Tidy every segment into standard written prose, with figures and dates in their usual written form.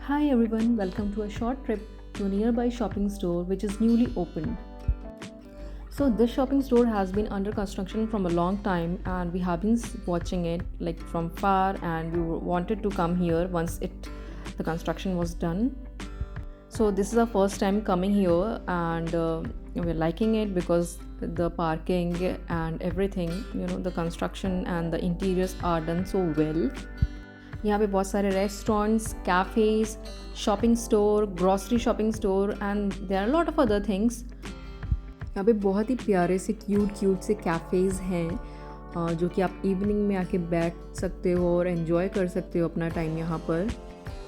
Hi everyone, welcome to a short trip to a nearby shopping store which is newly opened. So this shopping store has been under construction from a long time and we have been watching it like from far and we wanted to come here once the construction was done. So this is our first time coming here and we're liking it because the parking and everything, the construction and the interiors are done so well. यहाँ पे बहुत सारे restaurants, cafes, shopping store, grocery shopping store and there are lot of other things. यहाँ पे बहुत ही प्यारे से cute से कैफ़ेज़ हैं जो कि आप इवनिंग में आके बैठ सकते हो और एंजॉय कर सकते हो अपना टाइम यहाँ पर।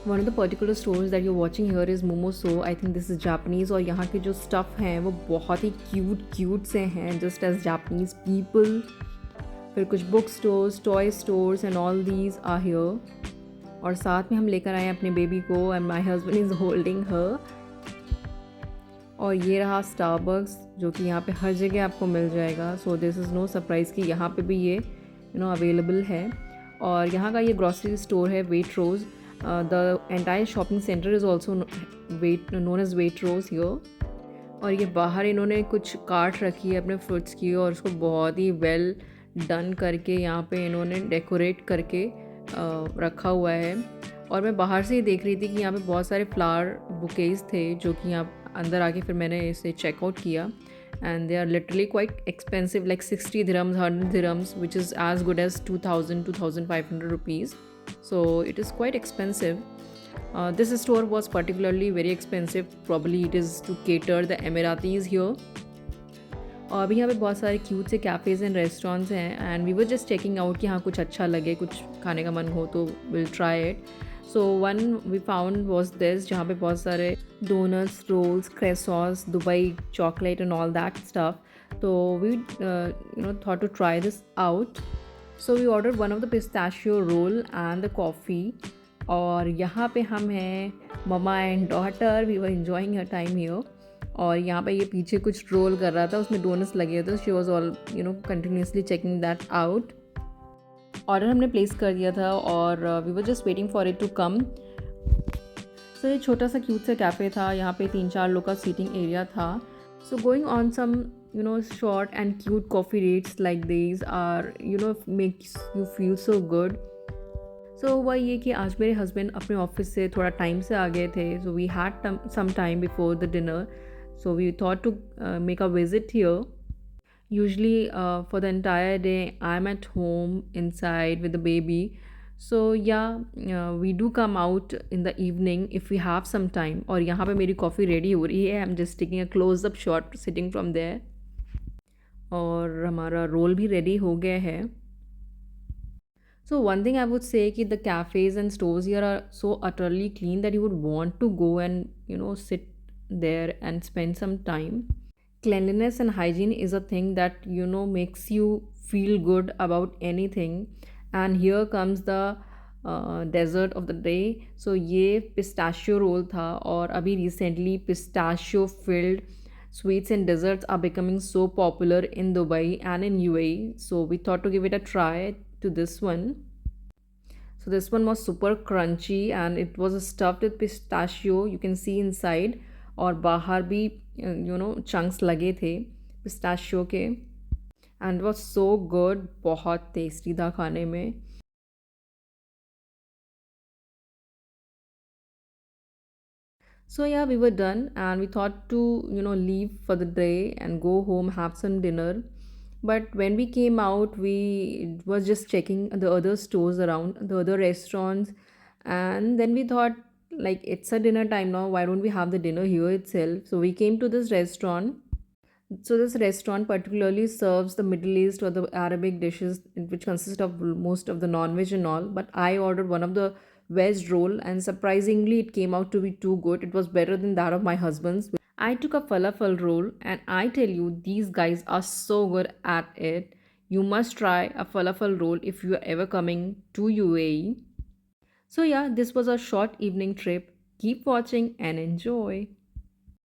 One of the particular stores that you watching here is Momoso. I think this is Japanese और यहाँ के जो स्टफ़ हैं वो बहुत ही क्यूट से हैं, जस्ट एज जापनीज़ पीपल। फिर कुछ book stores, toy stores and all these are here. और साथ में हम लेकर आए अपने बेबी को and my husband is holding her. और ये रहा स्टारबक्स जो कि यहाँ पे हर जगह आपको मिल जाएगा। So this is no surprise कि यहाँ पे भी ये अवेलेबल है। और यहाँ का ये ग्रॉसरी स्टोर है Waitrose. The entire shopping centre is also known as Waitrose here. और ये बाहर इन्होंने कुछ कार्ट रखी है अपने फ्रूट्स की और उसको बहुत ही वेल डन करके यहाँ पे इन्होंने डेकोरेट करके रखा हुआ है। और मैं बाहर से ही देख रही थी कि यहाँ पे बहुत सारे फ्लावर बुकेज थे जो कि यहाँ अंदर आके फिर मैंने इसे चेकआउट किया and they are literally quite expensive, like 60 dirhams, 100 dirhams, which is as good as 2,000-2,500 rupees. So it is quite expensive. This store was particularly very expensive. Probably it is to cater the Emiratis here. और अभी यहाँ पे बहुत सारे cute से cafes and restaurants हैं and we were just checking out कि हाँ कुछ अच्छा लगे, कुछ खाने का मन हो तो will try it. So one we found was this जहाँ पे बहुत सारे doughnuts, rolls, croissants, Dubai chocolate and all that stuff. तो we thought to try this out. So we order one of the pistachio roll and the coffee. और यहाँ पे हम हैं mama and daughter, we were enjoying her time here. और यहाँ पे ये पीछे कुछ रोल कर रहा था, उसमें डोनट्स लगे थे। She was all continuously checking that out. Order हमने प्लेस कर दिया था और we were just waiting for it to come. So ये छोटा सा क्यूट सा कैफ़े था, यहाँ पे 3-4 लोग का सीटिंग एरिया था। So going on some short and cute coffee dates like these are makes you feel so good. So हुआ ये कि आज मेरे हस्बैंड अपने ऑफिस से थोड़ा टाइम से आ गए थे। So we had some time before the dinner. So we thought to make a visit here. Usually for the entire day I'm at home inside with the baby. So yeah, we do come out in the evening if we have some time. और यहाँ पे मेरी coffee ready हो रही है। I'm just taking a close up shot sitting from there. और हमारा role भी रेडी हो गया है। So one thing I would say कि the cafes and stores here are so utterly clean that you would want to go and sit there and spend some time. Cleanliness and hygiene is a thing that makes you feel good about anything. And here comes the dessert of the day. So ये pistachio roll था और अभी recently pistachio filled sweets and desserts are becoming so popular in Dubai and in UAE. So we thought to give it a try to this one. So this one was super crunchy and it was stuffed with pistachio. You can see inside. और बाहर भी chunks लगे थे pistachio के and was so good, बहुत tasty था खाने में। So yeah, we were done and we thought to leave for the day and go home, have some dinner. But when we came out, we was just checking the other stores around, the other restaurants, and then we thought, like, it's a dinner time now, why don't we have the dinner here itself? So we came to this restaurant. So this restaurant particularly serves the Middle East or the Arabic dishes, which consist of most of the non-veg and all. But I ordered one of the veg roll, and surprisingly, it came out to be too good. It was better than that of my husband's. I took a falafel roll, and I tell you, these guys are so good at it. You must try a falafel roll if you are ever coming to UAE. So yeah, this was a short evening trip. Keep watching and enjoy.